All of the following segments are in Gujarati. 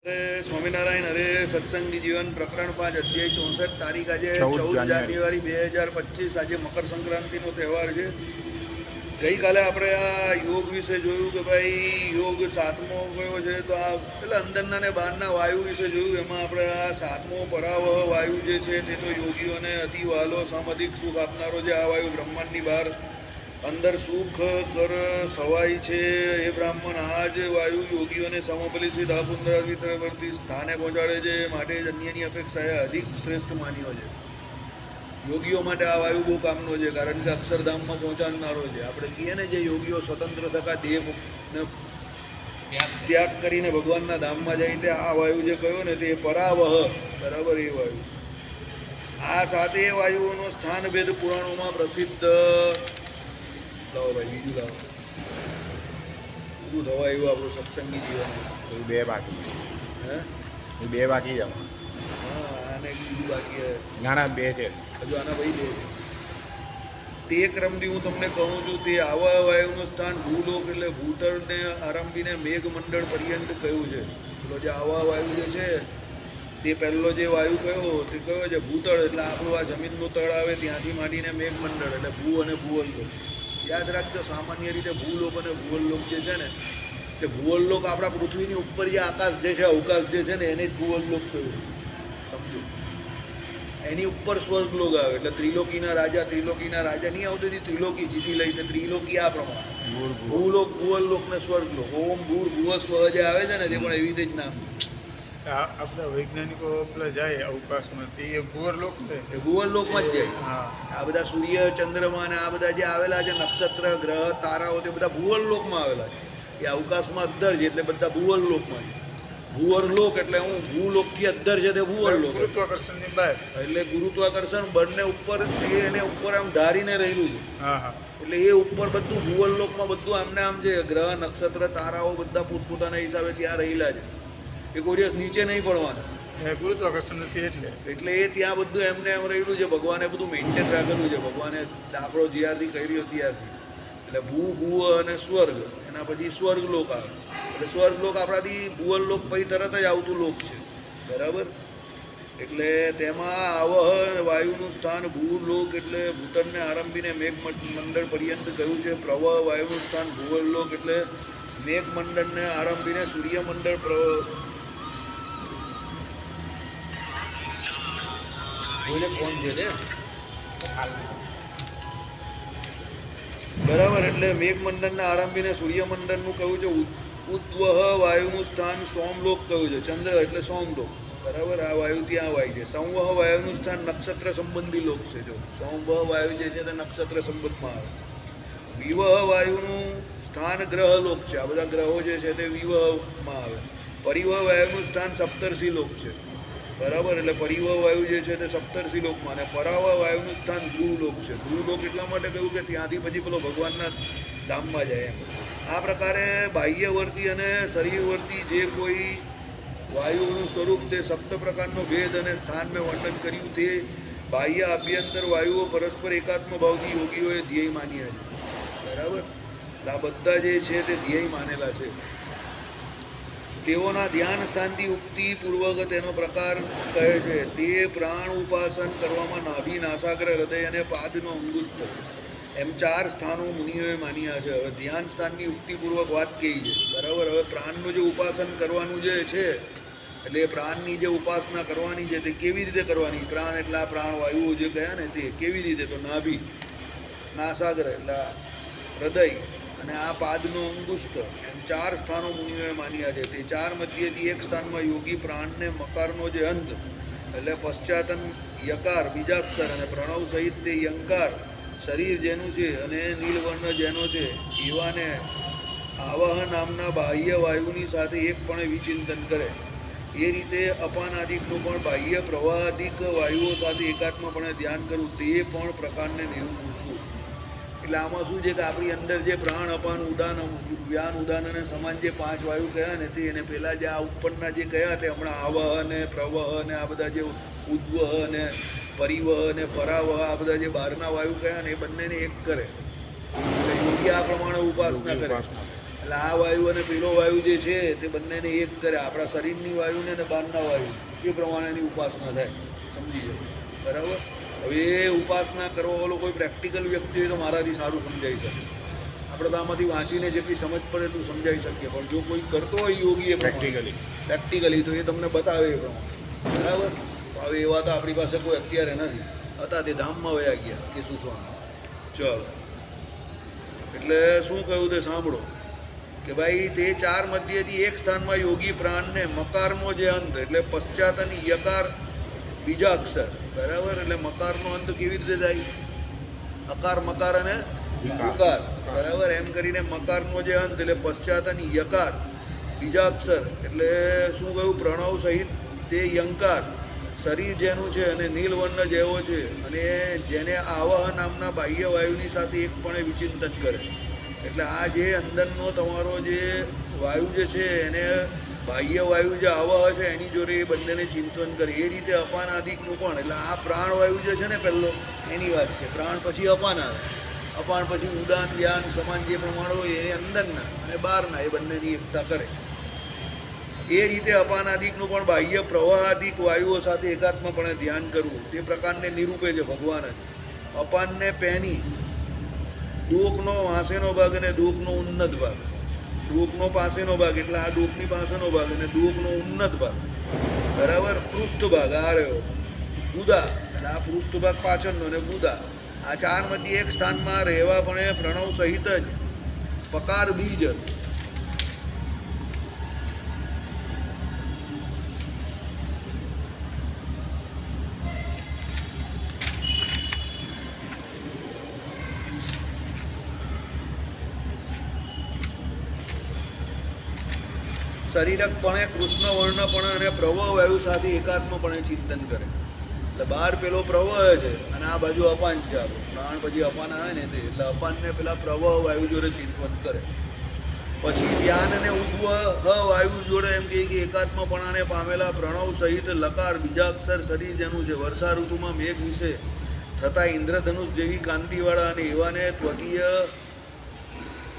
અરે સ્વામિનારાયણ હરે સત્સંગી જીવન પ્રકરણ 5 અધ્યાય 64 તારીખ આજે 14 જાન્યુઆરી 2025 આજે મકર સંક્રાંતિનો તહેવાર છે. ગઈકાલે આપણે આ યોગ વિશે જોયું કે ભાઈ યોગ સાતમો કયો છે તો આ એટલે અંદરના ને બહારના વાયુ વિશે જોયું. એમાં આપણે આ સાતમો પરાવહ વાયુ જે છે તે તો યોગીઓને અતિ વહાલો સમઅધિક સુખ આપનારો જે આ વાયુ બ્રહ્માંડની બહાર અંદર સુખ કર સવાય છે એ બ્રાહ્મણ આ જ વાયુ યોગીઓને સમબલિસિત અપુનરાવર્તિત સ્થાને પહોંચાડે છે. માટે જ અન્યની અપેક્ષાએ અધિક શ્રેષ્ઠ માન્યો છે. યોગીઓ માટે આ વાયુ બહુ કામનો છે, કારણ કે અક્ષરધામમાં પહોંચાડનારો છે. આપણે કહીએ ને જે યોગીઓ સ્વતંત્ર થતા દેહને ત્યાગ કરીને ભગવાનના ધામમાં જાય તે આ વાયુ જે કહ્યો ને તે પરાવહ, બરાબર, એ વાયુ. આ સાતે વાયુઓનો સ્થાન ભેદ પુરાણોમાં પ્રસિદ્ધ. લાવો ભાઈ, બીજું લાવો. પૂરું થવા એવું આપણું સત્સંગી જીવન. બે બાકી. હે, બે બાકી જાવ. હા, આને બીજું બાકી ના ના, બે છે હજુ. આના ભાઈ બે છે. તે ક્રમથી હું તમને કહું છું તે આવા વાયુનું સ્થાન ભૂલોક એટલે ભૂતળને આરંભીને મેઘમંડળ પર્યંત કહ્યું છે. પેલો જે આવા વાયુ જે છે તે પહેલો જે વાયુ કયો તે કયો છે ભૂતળ, એટલે આપણું આ જમીનનું તળ આવે ત્યાંથી માંડીને મેઘમંડળ એટલે ભૂ અને ભૂવલલોક. યાદ રાખજો, સામાન્ય રીતે ભૂલોક અને ભૂવલલોક જે છે ને તે ભૂવલલોક આપણા પૃથ્વીની ઉપર જે આકાશ જે છે, અવકાશ જે છે ને એને જ ભૂવલલોક કહ્યું. સમજો, એની ઉપર સ્વર્ગલોક આવે. એટલે ત્રિલોકીના રાજા નહીં આવતી ત્રિલોકી જીતી લઈ, એટલે ત્રિલોકી આ પ્રમાણે ભૂલોક, ભૂવલલોક ને સ્વર્ગલોક. ઓમ ભૂર ભુવ સ્વ જે આવે છે ને તે પણ એવી રીતે જ નામ છે. આ બધા વૈજ્ઞાનિકો પેલા જાય અવકાશમાં તે ભૂવરલોક છે, એ ભૂવલલોકમાં જ જાય. હા, આ બધા સૂર્ય ચંદ્રમા ને આ બધા જે આવેલા છે નક્ષત્ર ગ્રહ તારાઓ તે બધા ભૂવલલોકમાં આવેલા છે. એ અવકાશમાં અદ્ધર છે એટલે બધા ભૂવલલોકમાં છે. ભૂવરલોક એટલે હું ભૂલોકથી અદ્ધર છે તે ભૂવરલોક. ગુરુત્વાકર્ષણની બહાર, એટલે ગુરુત્વાકર્ષણ બંને ઉપર એને ઉપર આમ ધારીને રહેલું છે. હા હા, એટલે એ ઉપર બધું ભૂવલલોકમાં બધું આમને આમ છે. ગ્રહ નક્ષત્ર તારાઓ બધા પોતપોતાના હિસાબે ત્યાં રહેલા છે. એ કોઈ દિવસ નીચે નહીં પડવાના. ગુરુત્વાકર્ષણ નથી એટલે એ ત્યાં બધું એમને એમ રહેલું છે. ભગવાને બધું મેન્ટેન રાખેલું છે. ભગવાને દાખલો જ્યારથી કર્યો ત્યારથી. એટલે ભૂ અને સ્વર્ગ, એના પછી સ્વર્ગલોક આવે. એટલે સ્વર્ગલોક આપણાથી ભૂવલલોક પછી તરત જ આવતું લોક છે, બરાબર. એટલે તેમાં આવહ વાયુનું સ્થાન ભૂલોક એટલે ભૂતળને આરંભીને મેઘમંડળ પર્યંત કહ્યું છે. પ્રવહ વાયુનું સ્થાન ભૂવલલોક એટલે મેઘમંડળને આરંભીને સૂર્યમંડળ કોઈને કોણ છે ને, બરાબર. એટલે મેઘમંડળને આરંભીને સૂર્યમંડળનું કહ્યું છે. ઉદ્વહ વાયુનું સ્થાન સોમલોક કહ્યું છે. ચંદ્ર એટલે સોમલોક, બરાબર. આ વાયુ ત્યાં વાય છે. સંવહ વાયુનું સ્થાન નક્ષત્ર સંબંધી લોક છે. જો સંવહ વાયુ જે છે તે નક્ષત્ર સંબંધમાં આવે. વિવહ વાયુનું સ્થાન ગ્રહલોક છે. આ બધા ગ્રહો જે છે તે વિવહમાં આવે. પરિવહ વાયુનું સ્થાન સપ્તર્ષિ લોક છે, બરાબર. એટલે પરિવહ વાયુ જે છે તે સપ્તર્ષિ લોકમાં, અને પરાવહ વાયુનું સ્થાન ધ્રુવલોક છે. ધ્રુવલોક એટલા માટે કહ્યું કે ત્યાંથી પછી પેલો ભગવાનના ધામમાં જાય એમ. આ પ્રકારે બાહ્યવર્તી અને શરીરવર્તી જે કોઈ વાયુઓનું સ્વરૂપ તે સપ્ત પ્રકારનો ભેદ અને સ્થાન મેં વર્ણન કર્યું. તે બાહ્ય આભ્યંતર વાયુઓ પરસ્પર એકાત્મ ભાવથી યોગીઓએ ધ્યેય માન્યા છે, બરાબર. આ બધા જે છે તે ધ્યેય માનેલા છે. તેઓના ધ્યાન સ્થાનથી ઉક્તિપૂર્વક તેનો પ્રકાર કહે છે. તે પ્રાણ ઉપાસન કરવામાં નાભી, નાસાગ્ર, હૃદય અને પાદનો અંગુષ્ઠ એમ 4 સ્થાનો મુનિઓએ માન્યા છે. હવે ધ્યાન સ્થાનની ઉક્તિપૂર્વક વાત કહી છે, બરાબર. હવે પ્રાણનું જે ઉપાસન કરવાનું જે છે એટલે એ પ્રાણની જે ઉપાસના કરવાની છે તે કેવી રીતે કરવાની? પ્રાણ એટલે આ પ્રાણવાયુઓ જે કહ્યા ને તે કેવી રીતે? તો નાભી, નાસાગ્ર એટલે હૃદય અને આ પાદનો અંગુષ્ઠ એમ 4 સ્થાનો મુનિઓએ માન્યા છે. તે 4 મધ્યથી એક સ્થાનમાં યોગી પ્રાણને મકારનો જે અંત એટલે પશ્ચાતન યકાર બીજાક્ષર અને પ્રણવ સહિત તે યંકાર શરીર જેનું છે અને નીલવર્ણ જેનો છે એવાને આવાહ નામના બાહ્ય વાયુની સાથે એકપણે વિચિંતન કરે. એ રીતે અપાનાદિકનું પણ બાહ્ય પ્રવાહાદિક વાયુઓ સાથે એકાત્મપણે ધ્યાન કરવું તે પણ પ્રકારને નિરૂપું છું. એટલે આમાં શું છે કે આપણી અંદર જે પ્રાણ, અપાન, ઉદાન, વ્યાન, ઉદાન અને સમાન જે 5 વાયુ કયા ને તે એને પહેલાં જે આ ઉપરના જે કયા તે હમણાં આવહ અને પ્રવહ અને આ બધા જે ઉદ્વહ અને પરિવહ અને પરાવહ આ બધા જે બહારના વાયુ કયા ને એ બંનેને એક કરે. એટલે યોગી આ પ્રમાણે ઉપાસના કરે. એટલે આ વાયુ અને પેલો વાયુ જે છે તે બંનેને એક કરે, આપણા શરીરની વાયુને અને બહારના વાયુ એ પ્રમાણેની ઉપાસના થાય. સમજી જાઓ, બરાબર. હવે એ ઉપાસના કરવા વાળો કોઈ પ્રેક્ટિકલ વ્યક્તિ હોય તો મારાથી સારું સમજાવી શકે. આપણે તો આમાંથી વાંચીને જેટલી સમજ પડે એટલું સમજાવી શકીએ, પણ જો કોઈ કરતો હોય યોગી એ પ્રેક્ટિકલી તો એ તમને બતાવે એ પ્રમાણે, બરાબર. હવે એવા તો આપણી પાસે કોઈ અત્યારે નથી, હતા તે ધામમાં વયા ગયા કે શું સ્વામી. ચલો, એટલે શું કહ્યું તે સાંભળો કે ભાઈ તે ચાર મધ્યથી એક સ્થાનમાં યોગી પ્રાણને મકારનો જે અંત એટલે પશ્ચાત અને યકાર બીજા અક્ષર, બરાબર. એટલે મકારનો અંત કેવી રીતે થાય? અકાર મકાર અને ઉકાર, બરાબર. એમ કરીને મકારનો જે અંત એટલે પશ્ચાત અને યકાર બીજા અક્ષર એટલે શું કહ્યું? પ્રણવ સહિત તે યંકાર શરીર જેનું છે અને નીલવર્ણ જેવો છે અને જેને આવાહ નામના બાહ્ય વાયુની સાથે એકપણે વિચિંતન કરે. એટલે આ જે અંદરનો તમારો જે વાયુ જે છે એને બાહ્ય વાયુ જે આવાહ છે એની જોડે એ બંનેને ચિંતન કરે. એ રીતે અપાન આદિકનું પણ, એટલે આ પ્રાણ વાયુ જે છે ને પહેલો એની વાત છે. પ્રાણ પછી અપાન આવે, અપાન પછી ઉદાન વ્યાન સમાન જે પ્રમાણ હોય એ અંદરના અને બહારના એ બંનેની એકતા કરે. એ રીતે અપાનાદિકનું પણ બાહ્ય પ્રવાહાદિક વાયુઓ સાથે એકાત્મપણે ધ્યાન કરવું તે પ્રકારને નિરૂપે છે ભગવાન જ. અપાનને પેની ડોકનો વાંસેનો ભાગ અને ડોકનો ઉન્નત ભાગ, ડોકનો પાસેનો ભાગ એટલે આ ડોકની પાસેનો ભાગ અને ડોકનો ઉન્નત ભાગ, બરાબર. પૃષ્ઠ ભાગ આ રહ્યો ગુદા, એટલે આ પૃષ્ઠ ભાગ પાછળનો અને ગુદા, આ ચાર મધ્ય એક સ્થાનમાં રહેવા પણ એ પ્રણવ સહિત જ પકાર બીજ શરીરકપણે કૃષ્ણવર્ણપણે અને પ્રવહ વાયુ સાથે એકાત્મપણે ચિંતન કરે. એટલે બહાર પેલો પ્રવહ છે અને આ બાજુ અપાન છે. આપણું પ્રાણ પછી અપાન આવે ને તે, એટલે અપાનને પેલા પ્રવહ વાયુ જોડે ચિંતન કરે. પછી વ્યાન અને ઉદ્વ વાયુ જોડે એમ કહે કે એકાત્મપણાને પામેલા પ્રણવ સહિત લકાર બીજા અક્ષર શરીર જેનું છે વર્ષા ઋતુમાં મેઘ વિશે થતા ઇન્દ્રધનુષ જેવી કાંતિવાળા અને એવાને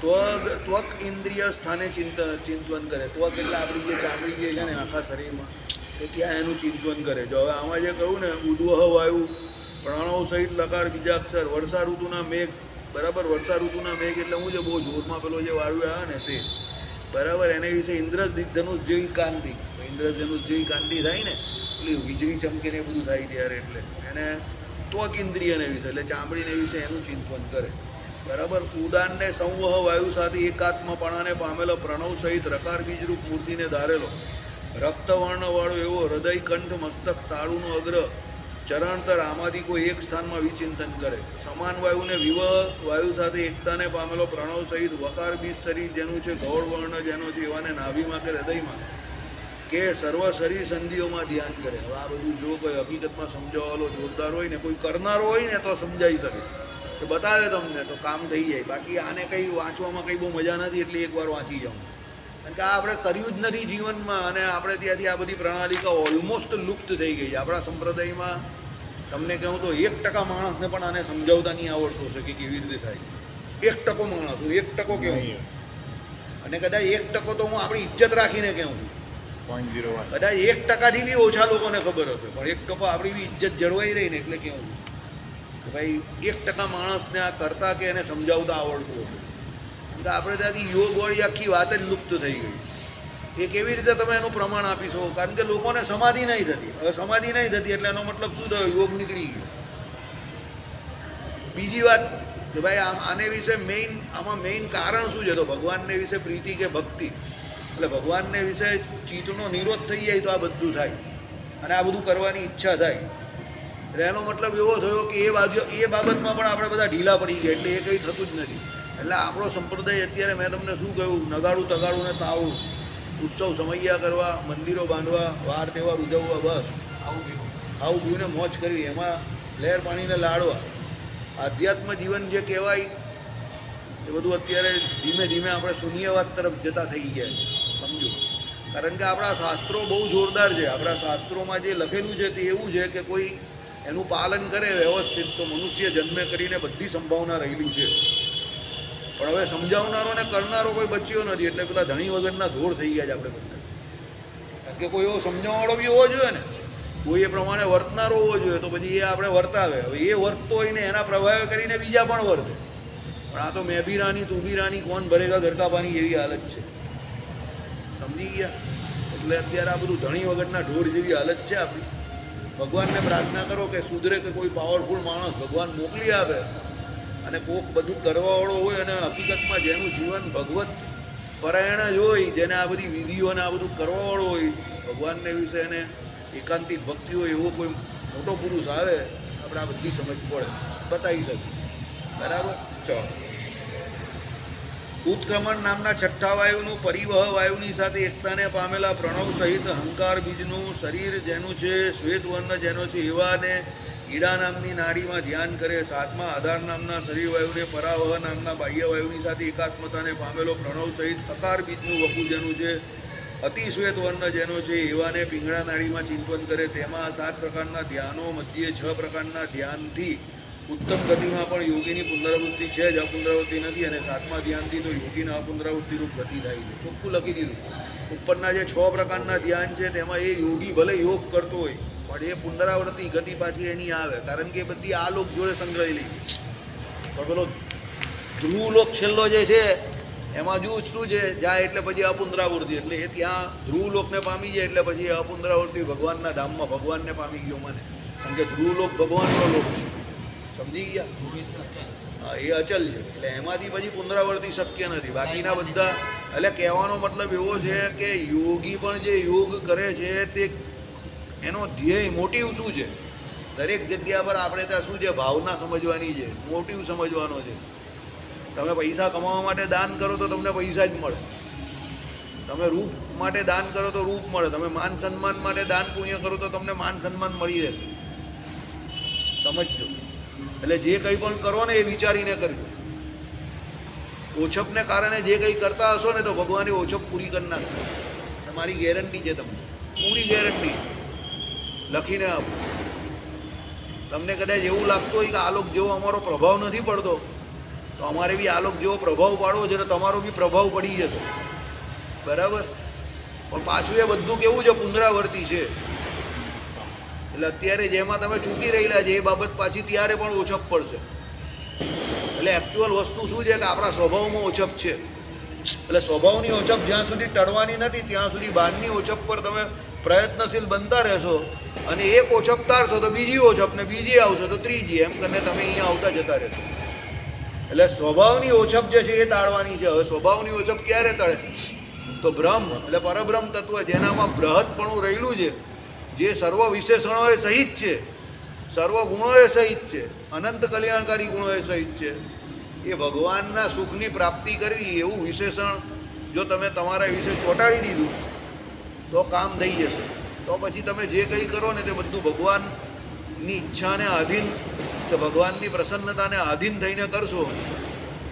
ત્વક ઇન્દ્રિય સ્થાને ચિંતન કરે. ત્વક એટલે આપણી જે ચામડી જે છે ને આખા શરીરમાં તો ત્યાં એનું ચિંતન કરે. જો હવે આમાં જે કહ્યું ને ઉદ્વહ વાયુ પ્રણવ સહિત લકાર બીજા અક્ષર વર્ષા ઋતુના મેઘ, બરાબર. વર્ષા ઋતુના મેઘ એટલે હું જે બહુ જોરમાં પેલો જે વાયુ આવે ને તે, બરાબર. એને વિશે ઇન્દ્રધનુષ જેવી કાંતિ, ઇન્દ્રધનુષ જેવી કાંતિ થાય ને એટલે વીજળી ચમકે ને બધું થાય ત્યારે, એટલે એને ત્વક ઇન્દ્રિયને વિશે એટલે ચામડીને વિશે એનું ચિંતન કરે, બરાબર. ઉદાનને સંવહ વાયુ સાથે એકાત્મપણાને પામેલો પ્રણવ સહિત રકાર બીજરૂપ મૂર્તિને ધારેલો રક્તવર્ણવાળો એવો હૃદય કંઠ મસ્તક તાળુનો અગ્ર ચરણતર આમાંથી કોઈ એક સ્થાનમાં વિચિંતન કરે. સમાન વાયુને વિવહ વાયુ સાથે એકતાને પામેલો પ્રણવ સહિત વકાર બીજ શરીર જેનું છે ગૌળ વર્ણ જેનો છે એવાને નાભીમાં કે હૃદયમાં કે સર્વ શરીર સંધિઓમાં ધ્યાન કરે. હવે આ બધું જો કોઈ હકીકતમાં સમજાવવાલો જોરદાર હોય ને, કોઈ કરનારો હોય ને તો સમજાવી શકે, તો બતાવે તમને તો કામ થઈ જાય. બાકી આને કંઈ વાંચવામાં કંઈ બહુ મજા નથી, એટલે એકવાર વાંચી જાઉં. કારણ કે આ આપણે કર્યું જ નથી જીવનમાં અને આપણે ત્યાંથી આ બધી પ્રણાલિકા ઓલમોસ્ટ લુપ્ત થઈ ગઈ છે. આપણા સંપ્રદાયમાં તમને કહું તો 1% માણસને પણ આને સમજાવતા નહીં આવડતો છે કે કેવી રીતે થાય. 1% માણસ, હું 1% કહું, અને કદાચ 1% તો હું આપણી ઇજ્જત રાખીને કહું છું. કદાચ 1%થી બી ઓછા લોકોને ખબર હશે, પણ 1% આપણી બી ઇજ્જત જળવાઈ રહી ને એટલે કહું છું કે ભાઈ 1% માણસને આ કરતા કે એને સમજાવતા આવડતું હશે. કે આપણે ત્યાંથી યોગવાળી આખી વાત જ લુપ્ત થઈ ગઈ. એ કેવી રીતે તમે એનું પ્રમાણ આપી શકો? કારણ કે લોકોને સમાધિ નહીં થતી. હવે સમાધિ નહીં થતી એટલે એનો મતલબ શું થયો? યોગ નીકળી ગયો. બીજી વાત કે ભાઈ આને વિશે આમાં મેઇન કારણ શું છે? તો ભગવાનને વિશે પ્રીતિ કે ભક્તિ, એટલે ભગવાનને વિશે ચિત્તનો નિરોધ થઈ જાય તો આ બધું થાય અને આ બધું કરવાની ઈચ્છા થાય. એટલે એનો મતલબ એવો થયો કે એ બાબતમાં પણ આપણે બધા ઢીલા પડી ગયા, એટલે એ કંઈ થતું જ નથી. એટલે આપણો સંપ્રદાય અત્યારે મેં તમને શું કહ્યું, નગાડું તગાડું ને તાવું, ઉત્સવ સમૈયા કરવા, મંદિરો બાંધવા, વાર તહેવાર ઉજવવા, બસ ખાવું પીવું ને મોજ કરવી, એમાં લહેર પાણીને લાડવા. આધ્યાત્મ જીવન જે કહેવાય એ બધું અત્યારે ધીમે ધીમે આપણે શૂન્યવાદ તરફ જતા થઈ ગયા છે, સમજો. કારણ કે આપણા શાસ્ત્રો બહુ જોરદાર છે. આપણા શાસ્ત્રોમાં જે લખેલું છે તે એવું છે કે કોઈ એનું પાલન કરે વ્યવસ્થિત તો મનુષ્ય જન્મે કરીને બધી સંભાવના રહેલી છે. પણ હવે સમજાવનારો ને કરનારો કોઈ બચ્યો નથી, એટલે પેલા ધણી વગરના ધોર થઈ ગયા છે આપણે બધા. કારણ કે કોઈ એવો સમજાવવાળો બી હોવો જોઈએ ને, કોઈ એ પ્રમાણે વર્તનારો હોવો જોઈએ, તો પછી એ આપણે વર્તાવે. હવે એ વર્તતો હોય ને એના પ્રભાવે કરીને બીજા પણ વર્તે. પણ આ તો મેં બી રાની તું બી રાની કોણ ભરેગા ઘરકા પાણી જેવી હાલત છે. સમજી ગયા? એટલે અત્યારે આ બધું ધણી વગરના ઢોર જેવી હાલત છે આપણી. ભગવાનને પ્રાર્થના કરો કે સુધરે, કે કોઈ પાવરફુલ માણસ ભગવાન મોકલી આપે અને કોક બધું કરવાવાળો હોય અને હકીકતમાં જેનું જીવન ભગવત પરાયણ જ હોય, જેને આ બધી વિધિઓ અને આ બધું કરવાવાળો હોય, ભગવાનને વિશે એને એકાંતિક ભક્તિ હોય, એવો કોઈ મોટો પુરુષ આવે, આપણે આ બધી સમજ પડે, બતાવી શકીએ. બરાબર? ચાલો. ઉત્ક્રમણ નામના છઠ્ઠા વાયુનું પરિવહ વાયુની સાથે એકતાને પામેલા પ્રણવ સહિત હંકાર બીજનું શરીર જેનું છે, શ્વેત વર્ણ જેનો છે, એવાને ઈડા નામની નાડીમાં ધ્યાન કરે. સાતમા આધાર નામના શરીર વાયુને પરાવહ નામના બાહ્ય વાયુની સાથે એકાત્મતાને પામેલો પ્રણવ સહિત અકાર બીજનું વકુ જેનું છે, અતિશ્વેત વર્ણ જેનો છે, એવાને પિંગળા નાડીમાં ચિંતન કરે. તેમાં 7 પ્રકારના ધ્યાનો મધ્યે 6 પ્રકારના ધ્યાનથી ઉત્તમ ગતિમાં પણ યોગીની પુનરાવૃત્તિ છે જ, અપુનરાવૃત્તિ નથી. અને 7મા ધ્યાનથી તો યોગીના અપુનરાવૃત્તિરૂપ ગતિ થાય છે. ચોખ્ખું લખી દીધું. ઉપરના જે 6 પ્રકારના ધ્યાન છે તેમાં એ યોગી ભલે યોગ કરતો હોય, પણ એ પુનરાવૃત્તિ ગતિ પાછી એની આવે, કારણ કે એ બધી આ લોક જોડે સંગ્રહી લઈ ગઈ. પણ પેલો ધ્રુવલોક છેલ્લો જે છે એમાં જુ શું છે, જાય એટલે પછી અપુનરાવૃત્તિ, એટલે એ ત્યાં ધ્રુવલોકને પામી જાય એટલે પછી અપુનરાવૃત્તિ ભગવાનના ધામમાં ભગવાનને પામી ગયો મને. કારણ કે ધ્રુવલોક ભગવાનનો લોક છે. સમજી ગયા? હા, એ અચલ છે, એટલે એમાંથી પછી પુનરાવૃત્તિ શક્ય નથી. બાકીના બધા, એટલે કહેવાનો મતલબ એવો છે કે યોગી પણ જે યોગ કરે છે તે એનો ધ્યેય મોટિવ શું છે, દરેક જગ્યા પર આપણે ત્યાં શું છે, ભાવના સમજવાની છે, મોટિવ સમજવાનો છે. તમે પૈસા કમાવા માટે દાન કરો તો તમને પૈસા જ મળે. તમે રૂપ માટે દાન કરો તો રૂપ મળે. તમે માન સન્માન માટે દાન પુણ્ય કરો તો તમને માન સન્માન મળી રહેશે. સમજજો? એટલે જે કંઈ પણ કરો ને એ વિચારીને કરજો. ઓછપને કારણે જે કંઈ કરતા હશો ને તો ભગવાન એ ઓછપ પૂરી કરી નાખશે. તમારી ગેરંટી છે, તમને પૂરી ગેરંટી લખીને આપો. તમને કદાચ એવું લાગતું હોય કે આલોક જેવો અમારો પ્રભાવ નથી પડતો, તો અમારે બી આલોક જેવો પ્રભાવ પાડવો છે, તો તમારો બી પ્રભાવ પડી જશે. બરાબર? પણ પાછું એ બધું કેવું છે, પુનરાવર્તી છે. એટલે અત્યારે જેમાં તમે ચૂકી રહેલા છે એ બાબત પાછી ત્યારે પણ ઓછપ પડશે. એટલે એકચ્યુઅલ વસ્તુ શું છે કે આપણા સ્વભાવમાં ઓછપ છે. એટલે સ્વભાવની ઓછપ જ્યાં સુધી ટળવાની નથી ત્યાં સુધી બહારની ઓછપ પર તમે પ્રયત્નશીલ બનતા રહેશો, અને એક ઓછપ તારશો તો બીજી ઓછપ, ને બીજી આવશે તો ત્રીજી, એમ કરીને તમે અહીંયા આવતા જતા રહેશો. એટલે સ્વભાવની ઓછપ જે છે એ તાળવાની છે. હવે સ્વભાવની ઓછપ ક્યારે તળે? તો બ્રહ્મ એટલે પરબ્રહ્મ તત્વ, જેનામાં બૃહદપણું રહેલું છે, જે સર્વ વિશેષણોએ સહિત છે, સર્વ ગુણોએ સહિત છે, અનંત કલ્યાણકારી ગુણોએ સહિત છે, એ ભગવાનના સુખની પ્રાપ્તિ કરવી એવું વિશેષણ જો તમે તમારા વિશે ચોંટાડી દીધું તો કામ થઈ જશે. તો પછી તમે જે કંઈ કરો ને તે બધું ભગવાનની ઈચ્છાને આધીન, કે ભગવાનની પ્રસન્નતાને આધીન થઈને કરશો,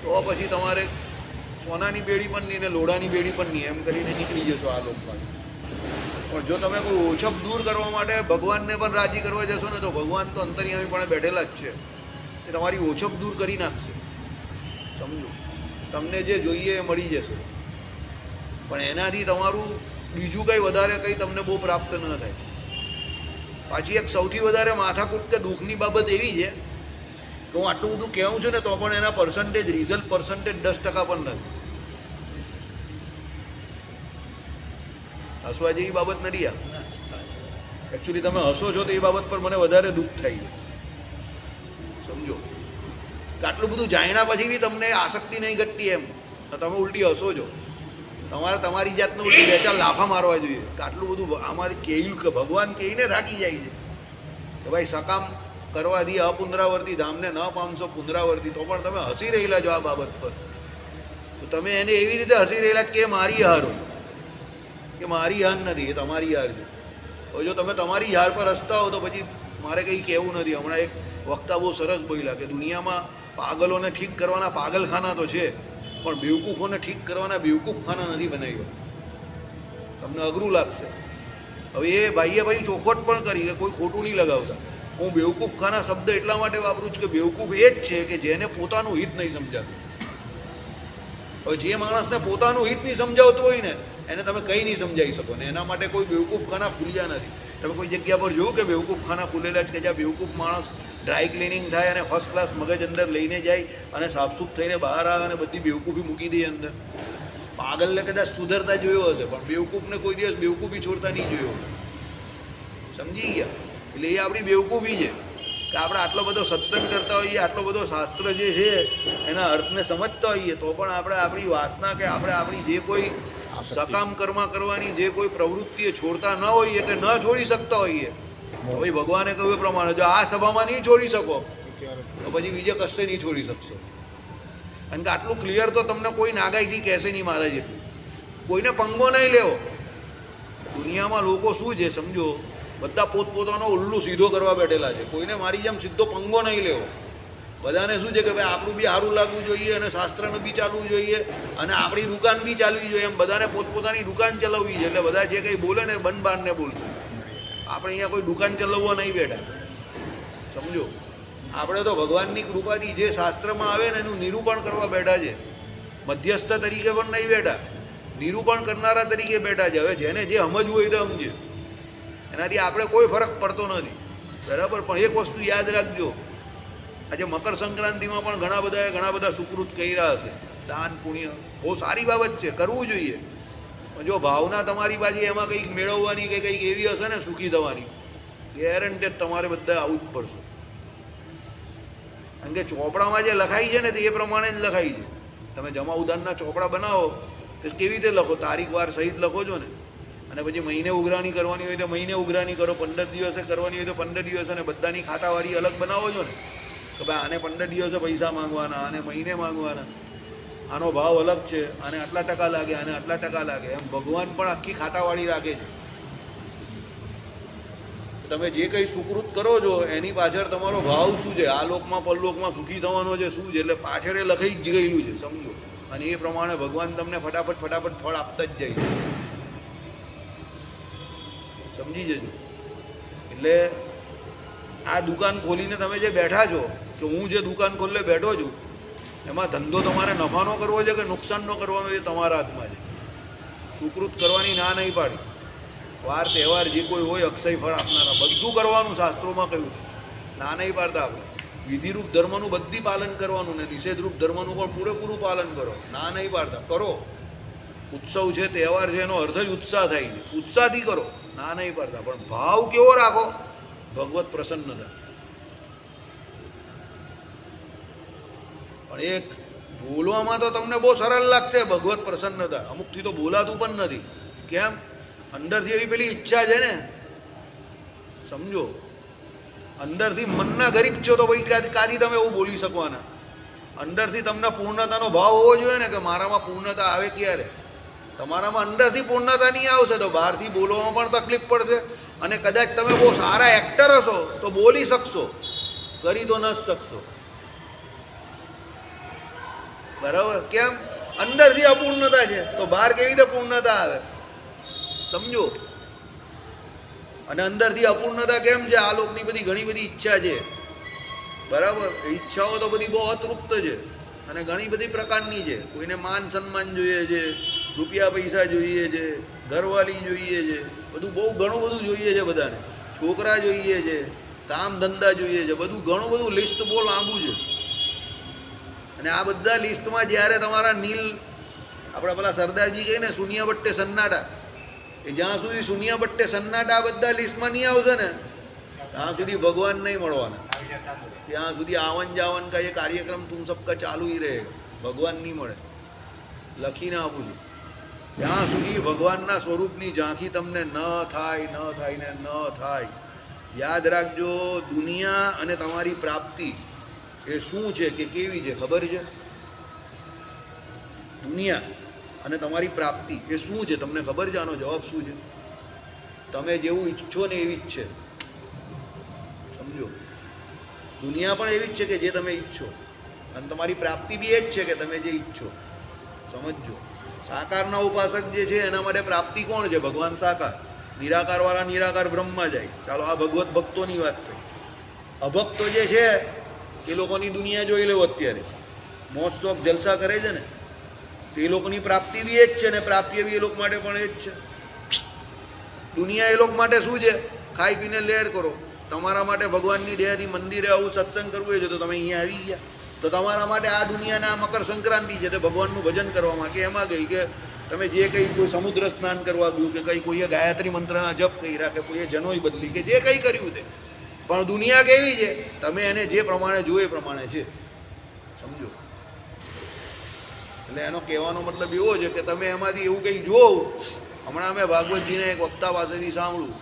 તો પછી તમારે સોનાની બેડી પણ નહીં ને લોઢાની બેડી પણ નહીં, એમ કરીને નીકળી જશો આ લોકમાં. પણ જો તમે કોઈ ઓછપ દૂર કરવા માટે ભગવાનને પણ રાજી કરવા જશો ને તો ભગવાન તો અંતર્યામી પણ બેઠેલા જ છે, એ તમારી ઓછપ દૂર કરી નાખશે. સમજો? તમને જે જોઈએ એ મળી જશે, પણ એનાથી તમારું બીજું કંઈ વધારે કંઈ તમને બહુ પ્રાપ્ત ન થાય. પાછી એક સૌથી વધારે માથાકૂટ કે દુઃખની બાબત એવી છે કે હું આટલું બધું કહેવું છું ને તો પણ એના પર્સન્ટેજ, રિઝલ્ટ પર્સન્ટેજ 10% પણ નથી. હસવા જેવી બાબત નથી આ. એકચ્યુઅલી તમે હસો છો તો એ બાબત પર મને વધારે દુઃખ થાય છે. સમજો? કે આટલું બધું જાણ્યા પછી બી તમને આસક્તિ નહીં ઘટતી, એમ તો તમે ઉલટી હસો છો. તમારે તમારી જાતને ઉલટી 2-4 લાફા મારવા જોઈએ કે આટલું બધું આમાંથી કહ્યું, કે ભગવાન કહીને થાકી જાય છે કે ભાઈ સકામ કરવાથી અપુનરાવર્તી ધામને ન પામશો પુનરાવર્તી, તો પણ તમે હસી રહેલા છો આ બાબત પર. તો તમે એને એવી રીતે હસી રહેલા કે મારી હારો, કે મારી હાર નથી, એ તમારી હાર છે. હવે જો તમે તમારી હાર પર હસતા હો તો પછી મારે કંઈ કહેવું નથી. હમણાં એક વક્તા બહુ સરસ બોલ્યા કે દુનિયામાં પાગલોને ઠીક કરવાના પાગલખાના તો છે, પણ બેવકૂફોને ઠીક કરવાના બેવકૂફખાના નથી બનાવ્યા. તમને અઘરું લાગશે. હવે એ ભાઈએ ભાઈ ચોખવટ પણ કરી કે કોઈ ખોટું નહીં લગાવતા. હું બેવકૂફખાના શબ્દ એટલા માટે વાપરું છું કે બેવકૂફ એ જ છે કે જેને પોતાનું હિત નહીં સમજાતું. હવે જે માણસને પોતાનું હિત નહીં સમજાવતું હોય ને એને તમે કંઈ નહીં સમજાવી શકો ને એના માટે કોઈ બેવકૂફખાના ખુલ્યા નથી. તમે કોઈ જગ્યા પર જોયું કે બેવકૂફખાના ખુલેલા છે કે જ્યાં બેવકૂફ માણસ ડ્રાય ક્લિનિંગ થાય અને ફર્સ્ટ ક્લાસ મગજ અંદર લઈને જાય અને સાફસૂફ થઈને બહાર આવે અને બધી બેવકૂફી મૂકી દે અંદર? પાગલને કદાચ સુધરતા જોયો હશે પણ બેવકૂફને કોઈ દિવસ બેવકૂફી છોડતા નહીં જોયો. સમજી ગયા? એટલે એ આપણી બેવકૂફી છે કે આપણે આટલો બધો સત્સંગ કરતા હોઈએ, આટલો બધો શાસ્ત્ર જે છે એના અર્થને સમજતા હોઈએ તો પણ આપણે આપણી વાસના કે આપણે આપણી જે કોઈ સકામ કર્મ કરવાની જે કોઈ પ્રવૃત્તિ એ છોડતા ન હોઈએ કે ન છોડી શકતા હોઈએ તો ભાઈ ભગવાને કહ્યું એ પ્રમાણે જો આ સભામાં નહીં છોડી શકો તો પછી બીજે કશે નહીં છોડી શકશો. કારણ કે આટલું ક્લિયર તો તમને કોઈ નાગાઈથી કહેશે નહીં મારા જેટલું. કોઈને પંગો નહીં લેવો. દુનિયામાં લોકો શું છે સમજો, બધા પોતપોતાનો ઉલ્લુ સીધો કરવા બેઠેલા છે. કોઈને મારી જેમ સીધો પંગો નહીં લેવો. બધાને શું છે કે ભાઈ આપણું બી સારું લાગવું જોઈએ અને શાસ્ત્રનું બી ચાલવું જોઈએ અને આપણી દુકાન બી ચાલવી જોઈએ. એમ બધાને પોતપોતાની દુકાન ચલાવવી છે. એટલે બધા જે કંઈ બોલે ને બંધ બારને બોલશું. આપણે અહીંયા કોઈ દુકાન ચલાવવા નહીં બેઠા. સમજો, આપણે તો ભગવાનની કૃપાથી જે શાસ્ત્રમાં આવે ને એનું નિરૂપણ કરવા બેઠા છે. મધ્યસ્થ તરીકે પણ નહીં બેઠા, નિરૂપણ કરનારા તરીકે બેઠા છે. હવે જેને જે સમજવું હોય તો સમજે, એનાથી આપણે કોઈ ફરક પડતો નથી. બરાબર? પણ એક વસ્તુ યાદ રાખજો, આજે મકર સંક્રાંતિમાં પણ ઘણા બધા સુકૃત કર્યા હશે. દાન પુણ્ય બહુ સારી બાબત છે, કરવું જોઈએ. પણ જો ભાવના તમારી પાસે એમાં કંઈક મેળવવાની કે કંઈક એવી હશે ને સુખી થવાની, ગેરંટેડ તમારે બધા આવું જ પડશે. કારણ કે ચોપડામાં જે લખાઈ છે ને તે એ પ્રમાણે જ લખાઈ છે. તમે જમા ઉધારના ચોપડા બનાવો તો કેવી રીતે લખો? તારીખ વાર સહિત લખો છો ને. અને પછી મહિને ઉઘરાણી કરવાની હોય તો મહિને ઉઘરાણી કરો, 15 દિવસે કરવાની હોય તો 15 દિવસે, અને બધાની ખાતાવાળી અલગ બનાવો છો ને કે ભાઈ આને 15 દિવસે પૈસા માંગવાના, આને મહિને માંગવાના, આનો ભાવ અલગ છે, આને આટલા ટકા લાગે, આને આટલા ટકા લાગે. એમ ભગવાન પણ આખી ખાતાવાળી રાખે છે. તમે જે કંઈ સુકૃત કરો છો એની પાછળ તમારો ભાવ શું છે, આ લોકમાં પરલોકમાં સુખી થવાનો છે શું છે, એટલે પાછળ એ લખાઈ જ ગયેલું છે. સમજો. અને એ પ્રમાણે ભગવાન તમને ફટાફટ ફળ આપતા જ જાય છે. સમજી જજો. એટલે આ દુકાન ખોલીને તમે જે બેઠા છો કે હું જે દુકાન ખોલીને બેઠો છું એમાં ધંધો તમારે નફાનો કરવો છે કે નુકસાનનો કરવાનો છે તમારા હાથમાં છે. સુકૃત કરવાની ના નહીં પાડી. વાર તહેવાર જે કોઈ હોય અક્ષય ફળ આપનારા બધું કરવાનું શાસ્ત્રોમાં કહ્યું. ના નહીં પાડતા આપણે. વિધિરૂપ ધર્મનું બધી પાલન કરવાનું ને નિષેધરૂપ ધર્મનું પણ પૂરેપૂરું પાલન કરો. ના નહીં પાડતા, કરો. ઉત્સવ છે, તહેવાર છે, એનો અર્થ જ ઉત્સાહ થાય છે. ઉત્સાહથી કરો, ના નહીં પાડતા. પણ ભાવ કેવો રાખો? ભગવત પ્રસન્નતા. પણ એક બોલવામાં તો તમને બહુ સરળ લાગશે ભગવત પ્રસન્નતા, અમુકથી તો બોલાતું પણ નથી. કેમ? અંદરથી એવી પેલી ઈચ્છા છે ને. સમજો, અંદરથી મનના ગરીબ છો તો ભાઈ કાદી તમે એવું બોલી શકવાના. અંદરથી તમને પૂર્ણતાનો ભાવ હોવો જોઈએ ને કે મારામાં પૂર્ણતા આવે ક્યારે. તમારામાં અંદરથી પૂર્ણતા નહીં આવશે તો બહારથી બોલવામાં પણ તકલીફ પડશે. અને કદાચ તમે બહુ સારા એક્ટર હશો તો બોલી શકશો, કરી તો ન જ શકશો. બરાબર? કેમ? અંદરથી અપૂર્ણતા છે તો બહાર કેવી રીતે પૂર્ણતા આવે? સમજો. અને અંદરથી અપૂર્ણતા કેમ છે? આ લોકની બધી ઘણી બધી ઈચ્છા છે. બરાબર? ઈચ્છાઓ તો બધી બહુ અતૃપ્ત છે અને ઘણી બધી પ્રકારની છે. કોઈને માન સન્માન જોઈએ છે, રૂપિયા પૈસા જોઈએ છે, ઘરવાળી જોઈએ છે, બધું ઘણું બધું જોઈએ છે બધાને. છોકરા જોઈએ છે, કામ ધંધા જોઈએ છે, ઘણું બધું લિસ્ટ બહુ લાંબુ છે. અને આ બધા લિસ્ટમાં જ્યારે તમારા આપણા પેલા સરદારજી કહે ને શૂન્ય બટ્ટે સન્નાટા, એ જ્યાં સુધી શૂન્ય બટ્ટે સન્નાટા આ બધા લિસ્ટમાં નહીં આવશે ને ત્યાં સુધી ભગવાન નહીં મળવાના. ત્યાં સુધી આવન જાવન કા એ કાર્યક્રમ તુમ સબકા ચાલુ ही रहेगा. ભગવાન નહીં મળે. લખીને આપું છું. ત્યાં સુધી ભગવાનના સ્વરૂપની ઝાંખી તમને ન થાય ને ન થાય. યાદ રાખજો, દુનિયા અને તમારી પ્રાપ્તિ એ શું છે કે કેવી છે ખબર છે? દુનિયા અને તમારી પ્રાપ્તિ એ શું છે તમને ખબર છે? આનો જવાબ શું છે? તમે જેવું ઈચ્છો ને એવી જ છે. સમજો. દુનિયા પણ એવી જ છે કે જે તમે ઈચ્છો, અને તમારી પ્રાપ્તિ બી એ જ છે કે તમે જે ઈચ્છો. સમજજો. સાકારના ઉપાસક જે છે એના માટે પ્રાપ્તિ કોણ છે? ભગવાન સાકાર. નિરાકારવાળા નિરાકાર બ્રહ્મમાં જાય. ચાલો, આ ભગવત ભક્તોની વાત થઈ. અભક્તો જે છે એ લોકોની દુનિયા જોઈ લો અત્યારે. મોજ શોખ જલસા કરે છે ને. તો એ લોકોની પ્રાપ્તિ બી એ જ છે ને પ્રાપ્ય બી એ લોકો માટે પણ એ જ છે. દુનિયા એ લોકો માટે શું છે? ખાઈ પીને લહેર કરો. તમારા માટે ભગવાનની દયાથી મંદિરે આવું સત્સંગ કરવું છે તો તમે અહીંયા આવી ગયા. તો તમારા માટે આ દુનિયાના મકર સંક્રાંતિ છે તે ભગવાનનું ભજન કરવામાં કે એમાં ગઈ કે તમે જે કંઈ કોઈ સમુદ્ર સ્નાન કરવા ગયું કે કંઈ કોઈએ ગાયત્રી મંત્રના જપ કર્યા કે કોઈએ જનોઈ બદલી કે જે કંઈ કર્યું તે, પણ દુનિયા કેવી છે? તમે એને જે પ્રમાણે જુઓ એ પ્રમાણે છે. સમજો? એટલે એનો કહેવાનો મતલબ એવો છે કે તમે એમાંથી એવું કંઈ જોવો. હમણાં મેં ભાગવતજીને એક વક્તા પાસેથી સાંભળ્યું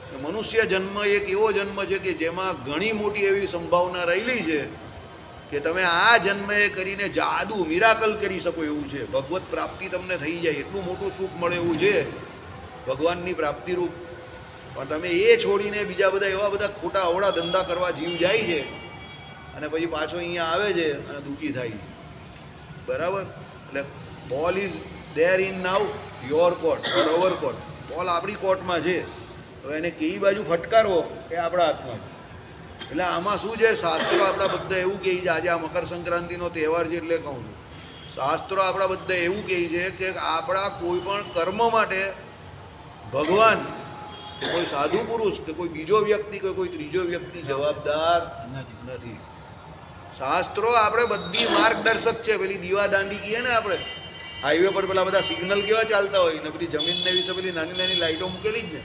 કે મનુષ્ય જન્મ એક એવો જન્મ છે કે જેમાં ઘણી મોટી એવી સંભાવના રહેલી છે કે તમે આ જન્મ એ કરીને જાદુ મિરાકલ કરી શકો એવું છે. ભગવત પ્રાપ્તિ તમને થઈ જાય, એટલું મોટું સુખ મળે એવું છે ભગવાનની પ્રાપ્તિરૂપ. પણ તમે એ છોડીને બીજા બધા એવા બધા ખોટા અવળા ધંધા કરવા જીવ જાય છે અને પછી પાછો અહીંયા આવે છે અને દુઃખી થાય છે. બરાબર? એટલે ball is there in now your court or our court. Ball આપણી કોર્ટમાં છે, હવે એને કઈ બાજુ ફટકારવો એ આપણા હાથમાં છે. એટલે આમાં શું છે? શાસ્ત્રો આપણા બધા એવું કહે છે, આજે આ મકર સંક્રાંતિનો તહેવાર છે એટલે કહું છું, શાસ્ત્રો આપણા બધા એવું કહે છે કે આપણા કોઈ પણ કર્મ માટે ભગવાન કે કોઈ સાધુ પુરુષ કે કોઈ બીજો વ્યક્તિ કે કોઈ ત્રીજો વ્યક્તિ જવાબદાર નથી. શાસ્ત્રો આપણે બધી માર્ગદર્શક છે. પેલી દીવાદાંડી કહીએ ને આપણે હાઈવે પર પેલા બધા સિગ્નલ કેવા ચાલતા હોય ને પેલી જમીનને વિશે પેલી નાની નાની લાઈટો મૂકેલી જ ને,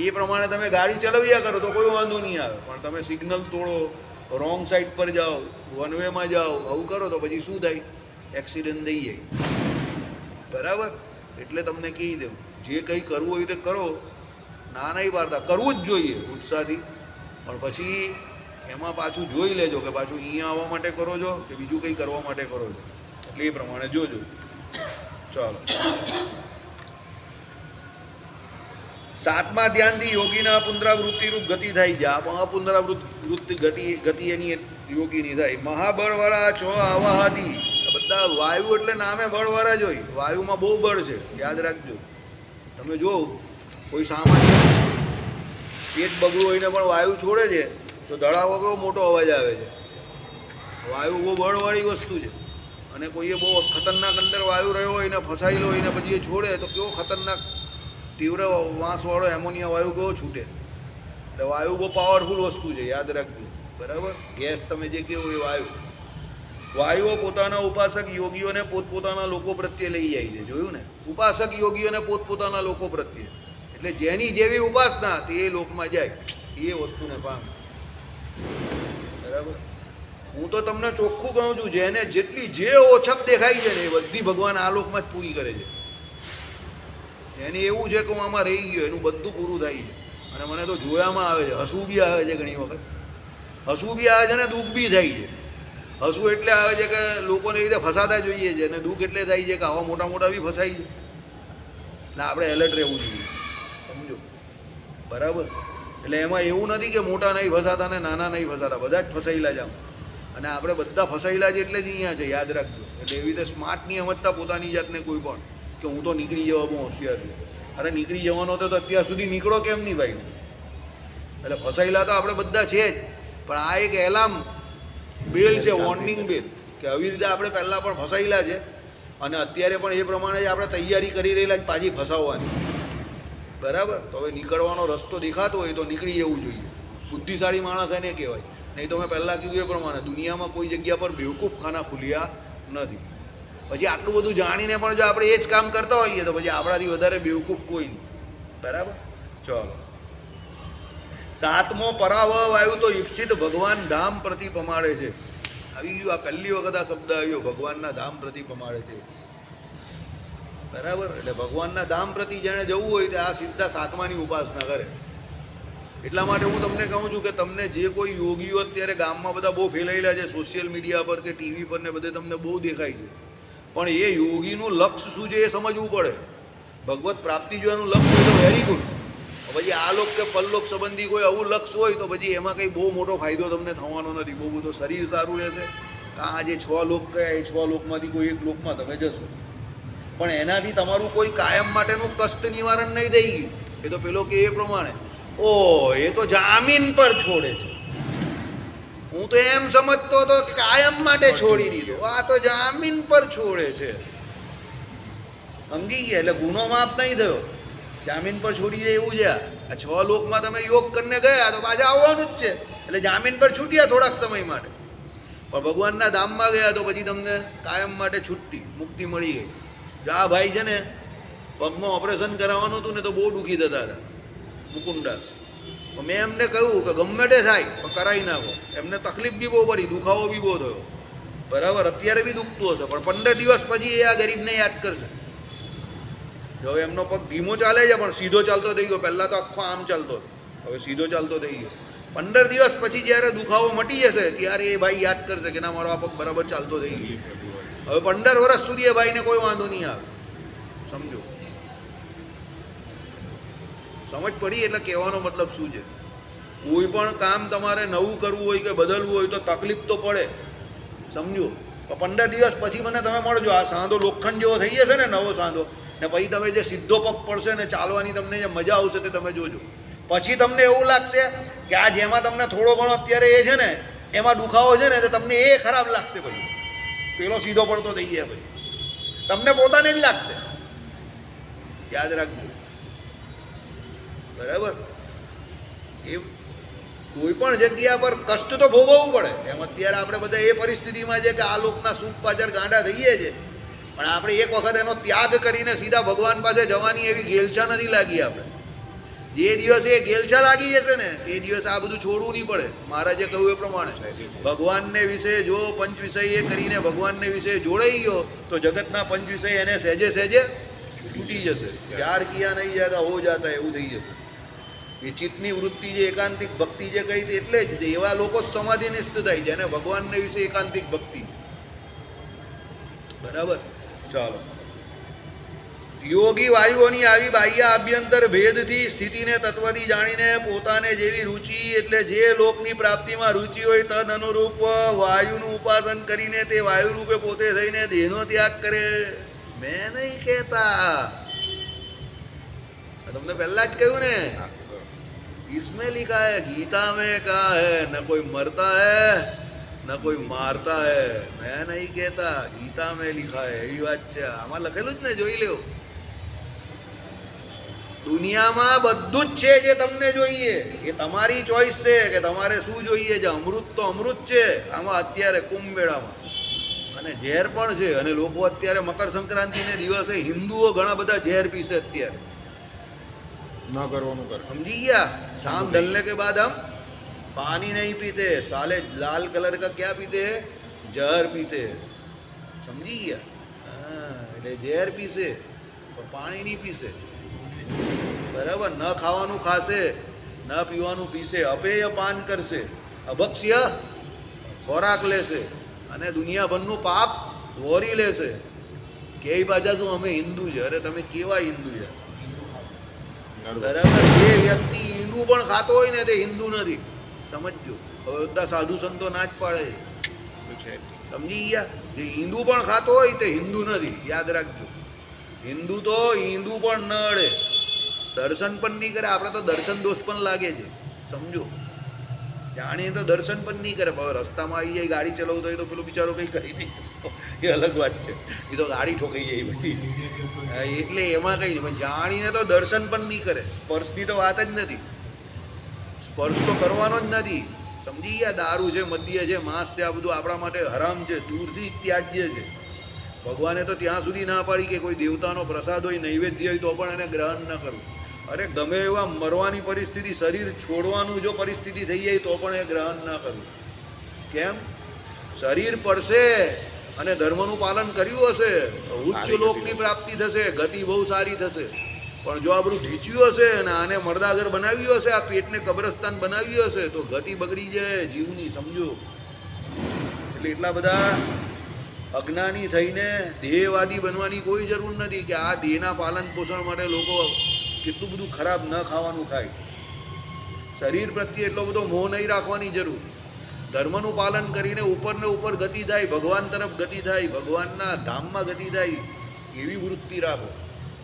એ પ્રમાણે તમે ગાડી ચલાવ્યા કરો તો કોઈ વાંધો નહીં આવે. પણ તમે સિગ્નલ તોડો, રોંગ સાઈડ પર જાઓ, વન વેમાં જાઓ, આવું કરો તો પછી શું થાય? એક્સિડન્ટ થઈ જાય. બરાબર? એટલે તમને કહી દઉં, જે કંઈ કરવું હોય તે કરો, ના નહીં પાડતા, કરવું જ જોઈએ ઉત્સાહથી. પણ પછી એમાં પાછું જોઈ લેજો કે પાછું અહીંયા આવવા માટે કરો છો કે બીજું કંઈ કરવા માટે કરો છો. એટલે એ પ્રમાણે જોજો. ચાલો. સાતમા ધ્યાનથી યોગીના પુનરાવૃત્તિરૂપ ગતિ થાય છે. આ અપુનરાવૃત્તિ ગતિ એની યોગીની થાય. મહાબળવાળા છો આવાહાદી. બધા વાયુ એટલે નામે બળવાળા જ હોય. વાયુમાં બહુ બળ છે, યાદ રાખજો. તમે જો કોઈ સામાન્ય પેટ બગડું હોઈને પણ વાયુ છોડે છે તો ધડાકો કેવો મોટો અવાજ આવે છે. વાયુ બહુ બળવાળી વસ્તુ છે. અને કોઈએ બહુ ખતરનાક અંદર વાયુ રહ્યો હોય ને ફસાયેલો હોય ને પછી એ છોડે તો કેવો ખતરનાક તીવ્ર વાંસવાળો એમોનિયા વાયુ કેવો છૂટે. એટલે વાયુ બહુ પાવરફુલ વસ્તુ છે, યાદ રાખજો. બરાબર? ગેસ તમે જે કહો એ વાયુ. વાયુઓ પોતાના ઉપાસક યોગીઓને પોતપોતાના લોકો પ્રત્યે લઈ જાય છે. જોયું ને? ઉપાસક યોગીઓને પોતપોતાના લોકો પ્રત્યે. એટલે જેની જેવી ઉપાસના તે એ લોકમાં જાય, એ વસ્તુને પામે. બરાબર? હું તો તમને ચોખ્ખું કહું છું, જેને જેટલી જે ઓછપ દેખાય છે ને એ બધી ભગવાન આ લોકમાં જ પૂરી કરે છે. એને એવું છે કે હું આમાં રહી ગયો, એનું બધું પૂરું થાય છે. અને મને તો જોયામાં આવે છે, હસવું બી આવે છે ઘણી વખત. હસવું બી આવે છે ને દુઃખ બી થાય છે. હસવું એટલે આવે છે કે લોકોને રીતે ફસાતા જોઈએ છે, અને દુઃખ એટલે થાય છે કે આવા મોટા મોટા બી ફસાય છે. એટલે આપણે એલર્ટ રહેવું જોઈએ. સમજો? બરાબર? એટલે એમાં એવું નથી કે મોટા નહીં ફસાતા ને નાના નહીં ફસાતા, બધા જ ફસાયેલા છે આમાં. અને આપણે બધા ફસાયેલા છે એટલે જ અહીંયા છે, યાદ રાખજો. એટલે એવી રીતે સ્માર્ટ નહીં સમજતા પોતાની જાતને કોઈ પણ કે હું તો નીકળી જવા બહુ હોશિયાર છું. અરે નીકળી જવાનો તો અત્યાર સુધી નીકળો કેમ નહીં ભાઈ? એટલે ફસાયેલા તો આપણે બધા છે જ, પણ આ એક એલાર્મ બેલ છે, વોર્નિંગ બેલ, કે આવી રીતે આપણે પહેલાં પણ ફસાયેલા છે અને અત્યારે પણ એ પ્રમાણે જ આપણે તૈયારી કરી રહેલા જ પાછી ફસાવવાની. બરાબર? તો હવે નીકળવાનો રસ્તો દેખાતો હોય તો નીકળી જવું જોઈએ. બુદ્ધિશાળી માણસ એને કહેવાય. નહીં તો મેં પહેલાં કીધું એ પ્રમાણે દુનિયામાં કોઈ જગ્યા પર બેવકૂફ ખાના ખુલ્યા નથી. પછી આટલું બધું જાણીને પણ જો આપણે એ જ કામ કરતા હોઈએ તો પછી આપણાથી વધારે બેવકૂફ કોઈ નહીં. બરાબર? ચલો. સાતમો પરાવ વાયુ તો ઈપ્સિત ભગવાન ધામ પ્રતિ પમાડે છે. આવી ગયું, આ પહેલી વખત આ શબ્દ આવ્યો, ભગવાનના ધામ પ્રતિ પમાડે છે. બરાબર? એટલે ભગવાનના ધામ પ્રતિ જેણે જવું હોય તો આ સીધા સાતમાની ઉપાસના કરે. એટલા માટે હું તમને કહું છું કે તમને જે કોઈ યોગીઓ અત્યારે ગામમાં બધા બહુ ફેલાયેલા છે, સોશિયલ મીડિયા પર કે ટીવી પર ને બધે તમને બહુ દેખાય છે, પણ એ યોગીનું લક્ષ્ય શું છે એ સમજવું પડે. ભગવત પ્રાપ્તિ જો એનું લક્ષ્ય હોય તો વેરી ગુડ. પછી આ લોક કે પરલોક સંબંધી કોઈ આવું લક્ષ્ય હોય તો પછી એમાં કંઈ બહુ મોટો ફાયદો તમને થવાનો નથી. બહુ બધો શરીર સારું રહેશે, આ જે 6 લોક કયા એ 6 લોકમાંથી કોઈ એક લોકમાં તમે જશો, પણ એનાથી તમારું કોઈ કાયમ માટેનું કષ્ટ નિવારણ નહીં થઈ ગયું. એ તો પેલો કે એ પ્રમાણે ઓ એ તો જામીન પર છોડે છે. હું તો એમ સમજતો હતો કાયમ માટે છોડી દીધો, આ તો જામીન પર છોડે છે. સમજી ગયા? એટલે ગુનો માફ નહીં થયો, જામીન પર છોડી દે એવું છે. આ 6 લોકમાં તમે યોગ કરીને ગયા તો પાછા આવવાનું જ છે. એટલે જામીન પર છૂટ્યા થોડાક સમય માટે, પણ ભગવાનના ધામમાં ગયા તો પછી તમને કાયમ માટે છૂટી મુક્તિ મળી ગઈ. જો આ ભાઈ છે ને, પગમાં ઓપરેશન કરાવવાનું હતું ને તો બહુ દુઃખી થતા હતા મુકુંદાસ. મેં એમને કહ્યું કે ગમે તે થાય પણ કરાવી નાખો. એમને તકલીફ બી બહુ પડી, દુખાવો બી બહુ થયો, બરાબર. અત્યારે બી દુખતું હશે, પણ 15 દિવસ પછી એ આ ગરીબને યાદ કરશે. જો હવે એમનો પગ ધીમો ચાલે છે પણ સીધો ચાલતો થઈ ગયો. પહેલાં તો આખો આમ ચાલતો હતો, હવે સીધો ચાલતો થઈ ગયો. 15 દિવસ પછી જ્યારે દુખાવો મટી જશે ત્યારે એ ભાઈ યાદ કરશે કે ના, મારો આ પગ બરાબર ચાલતો થઈ ગયો. હવે 15 વર્ષ સુધી એ ભાઈને કોઈ વાંધો નહીં આવે. સમજો, સમજ પડી? એટલે કહેવાનો મતલબ શું છે, કોઈ પણ કામ તમારે નવું કરવું હોય કે બદલવું હોય તો તકલીફ તો પડે, સમજો. તો 15 દિવસ પછી મને તમે મળજો, આ સાંધો લોખંડ જેવો થઈ જશે ને, નવો સાંધો, ને પછી તમે જે સીધો પગ પડશે ને ચાલવાની તમને જે મજા આવશે તે તમે જોજો. પછી તમને એવું લાગશે કે આ જેમાં તમને થોડો ઘણો અત્યારે એ છે ને એમાં દુખાવો છે ને, તો તમને એ ખરાબ લાગશે. પછી પેલો સીધો પડતો થઈ જાય પછી તમને પોતાને જ લાગશે. યાદ રાખજો, બરાબર. એ કોઈ પણ જગ્યા પર કષ્ટ તો ભોગવવું પડે. એમ અત્યારે આપણે બધા એ પરિસ્થિતિમાં છે કે આ લોકના સુખ પાછળ ગાંડા થઈએ છીએ, પણ આપણે એક વખત એનો ત્યાગ કરીને સીધા ભગવાન પાસે જવાની એવી ગેલછા નથી લાગી. આપણે જે દિવસે એ ગેલછા લાગી જશે ને તે દિવસે આ બધું છોડવું નહીં પડે. મહારાજે કહ્યું એ પ્રમાણે ભગવાનને વિશે જો પંચ વિષય એ કરીને ભગવાનને વિશે જોડાઈ ગયો તો જગતના પંચ વિષય એને સહેજે સહેજે છૂટી જશે. પ્યાર કિયા નહીં જાતા હો જાતા, એવું થઈ જશે. એ ચિત્તની વૃત્તિ જે એકાંતિક ભક્તિ જે કહી હતી, એટલે જ એવા લોકો સમાધિનિષ્ઠ થાય જેને ભગવાનને વિશે એકાંતિક ભક્તિ, બરાબર. ચાલો, યોગી વાયુઓની આવી બાહ્ય આભ્યંતર ભેદથી સ્થિતિને તત્વથી જાણીને પોતાને જેવી રુચિ, એટલે જે લોકની પ્રાપ્તિમાં રુચિ હોય તદ અનુરૂપ વાયુનું ઉપાસન કરીને તે વાયુ રૂપે પોતે થઈને દેહનો ત્યાગ કરે. મેં નહીં કહેતા, તમને પહેલા જ કહ્યું ને, इसमें लिखा है, गीता में कहा है, न कोई मरता है न कोई मारता है. मैं नहीं कहता, गीता में लिखा है. એવી વાત છે, આમાં લખેલું જ ને, જોઈ લો. દુનિયામાં બધું જ છે જે તમને જોઈએ, એ તમારી ચોઈસ છે કે તમારે શું જોઈએ છે. અમૃત તો અમૃત છે આમાં અત્યારે કુંભમેળામાં, અને ઝેર પણ છે. અને લોકો અત્યારે મકર સંક્રાંતિને દિવસે હિન્દુઓ ઘણા બધા ઝેર પીશે અત્યારે. ન કરવાનું કર, समझी गया? शाम ढलने के बाद हम पानी नहीं पीते, साले लाल कलर का क्या पीते हैं, जहर पीते हैं. समझी गया? हाँ, એટલે ઝેર પીશે પણ પાણી નહીં પીશે, બરાબર. ન ખાવાનું ખાશે, ન પીવાનું પીશે, અપેય પાન કરશે, અભક્ષ્ય ખોરાક લેશે અને દુનિયાભરનું પાપ વોરી લેશે. કે પાછા શું અમે હિન્દુ છે? અરે તમે કેવા હિન્દુ છે, બરાબર. જે વ્યક્તિ ઈંડું પણ ખાતો હોય ને તે હિન્દુ નથી, સમજજો. હવે બધા સાધુ સંતો ના જ પાડે છે, સમજી ગયા? જે ઈંડું પણ ખાતો હોય તે હિન્દુ નથી, યાદ રાખજો. હિન્દુ તો ઈંડું પણ ન અડે, દર્શન પણ નહીં કરે. આપણે તો દર્શન દોષ પણ લાગે છે, સમજો. જાણીએ તો દર્શન પણ નહીં કરે. હવે રસ્તામાં આવી જાય, ગાડી ચલાવતો હોય તો પેલો બિચારો કંઈ કરી નહીં શકતો, એ અલગ વાત છે. એ તો ગાડી ઠોકાઈ જાય પછી, એટલે એમાં કંઈ નહીં. પણ જાણીને તો દર્શન પણ નહીં કરે. સ્પર્શની તો વાત જ નથી, સ્પર્શ તો કરવાનો જ નથી, સમજી ગયા? દારૂ છે, મદ્ય છે, માંસ છે, આ બધું આપણા માટે હરામ છે, દૂરથી ત્યાજ્ય છે. ભગવાને તો ત્યાં સુધી ના પાડી કે કોઈ દેવતાનો પ્રસાદ હોય, નૈવેદ્ય હોય તો પણ એને ગ્રહણ ન કરવું. અરે ગમે એવા મરવાની પરિસ્થિતિ, શરીર છોડવાનું જો પરિસ્થિતિ થઈ જાય તો પણ એ ગ્રહણ ન કરવું. કેમ? શરીર પડશે અને ધર્મનું પાલન કર્યું હશે તો ઉચ્ચ લોકની પ્રાપ્તિ થશે, ગતિ બહુ સારી થશે. પણ જો આ બધું ધીચ્યું હશે અને આને મરદાગર બનાવ્યું હશે, આ પેટને કબ્રસ્તાન બનાવ્યું હશે તો ગતિ બગડી જાય જીવની, સમજો. એટલે એટલા બધા અજ્ઞાની થઈને દેહવાદી બનવાની કોઈ જરૂર નથી કે આ દેહના પાલન પોષણ માટે લોકો કેટલું બધું ખરાબ ન ખાવાનું ખાય. શરીર પ્રત્યે એટલો બધો મોહ નહીં રાખવાની જરૂર. ધર્મનું પાલન કરીને ઉપરને ઉપર ગતિ થાય, ભગવાન તરફ ગતિ થાય, ભગવાનના ધામમાં ગતિ થાય, એવી વૃત્તિ રાખો.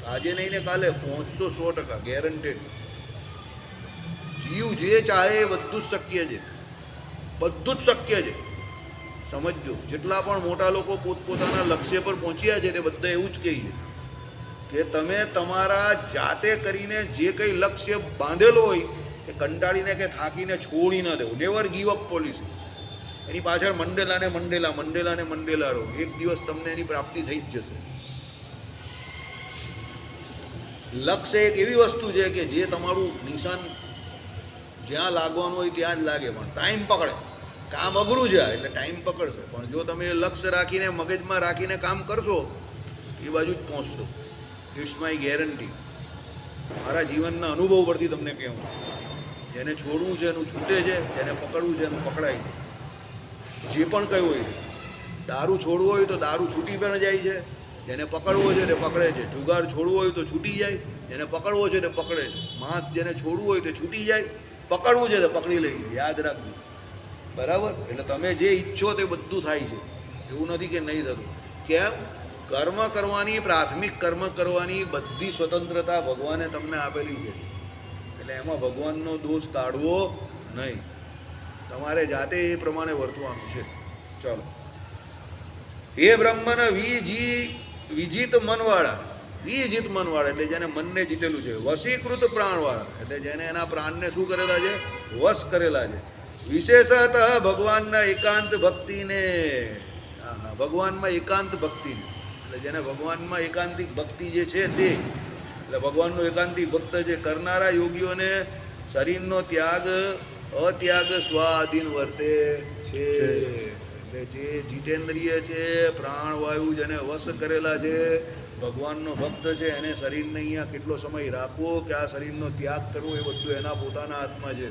આજે નહીં ને કાલે પહોંચશો 100%, ગેરંટેડ. જીવ જે ચાહે એ બધું જ શક્ય છે, બધું જ શક્ય છે, સમજજો. જેટલા પણ મોટા લોકો પોતપોતાના લક્ષ્ય પર પહોંચ્યા છે તે બધા એવું જ કહે છે કે તમે તમારા જાતે કરીને જે કંઈ લક્ષ્ય બાંધેલો હોય એ કંટાળીને કે થાકીને છોડી ન દેવું. Never give up policy. એની પાછળ મંડેલા રહો. એક દિવસ તમને એની પ્રાપ્તિ થઈ જ જશે. લક્ષ્ય એક એવી વસ્તુ છે કે જે તમારું નિશાન જ્યાં લાગવાનું હોય ત્યાં જ લાગે, પણ ટાઈમ પકડે. કામ અઘરું છે એટલે ટાઈમ પકડશે, પણ જો તમે લક્ષ્ય રાખીને મગજમાં રાખીને કામ કરશો એ બાજુ જ પહોંચશો. It's my guarantee. મારા જીવનના અનુભવ પરથી તમને કહેવું, જેને છોડવું છે એનું છૂટે છે, જેને પકડવું છે એનું પકડાય છે. જે પણ કહ્યું હોય, દારૂ છોડવો હોય તો દારૂ છૂટી પણ જાય છે, જેને પકડવો છે તે પકડે છે. જુગાર છોડવો હોય તો છૂટી જાય, જેને પકડવો છે તે પકડે છે. માંસ જેને છોડવું હોય તે છૂટી જાય, પકડવું છે તે પકડી લઈએ. યાદ રાખજો, બરાબર? એટલે તમે જે ઈચ્છો તે બધું થાય છે, એવું નથી કે નહીં થતું. કેમ? કર્મ કરવાની, પ્રાથમિક કર્મ કરવાની બધી સ્વતંત્રતા ભગવાને તમને આપેલી છે. એટલે એમાં ભગવાનનો દોષ કાઢવો નહીં, તમારે જાતે એ પ્રમાણે વર્તવાનું છે. ચાલો. હે બ્રહ્મન વિજિત મનવાળા, વિજિત મનવાળા એટલે જેને મનને જીતેલું છે. વશીકૃત પ્રાણવાળા એટલે જેને એના પ્રાણને શું કરેલા છે? વશ કરેલા છે. વિશેષતઃ ભગવાનના એકાંત ભક્તિને, ભગવાનમાં એકાંત ભક્તિને એટલે જેને ભગવાનમાં એકાંતિક ભક્તિ જે છે તે, એટલે ભગવાનનો એકાંતિક ભક્ત છે. કરનારા યોગીઓને શરીરનો ત્યાગ અત્યાગ સ્વાધીન વર્તે છે. એટલે જે જીતેન્દ્રિય છે, પ્રાણવાયુ જેને વશ કરેલા છે, ભગવાનનો ભક્ત છે, એને શરીરને અહીંયા કેટલો સમય રાખવો કે આ શરીરનો ત્યાગ કરવો એ બધું એના પોતાના હાથમાં છે.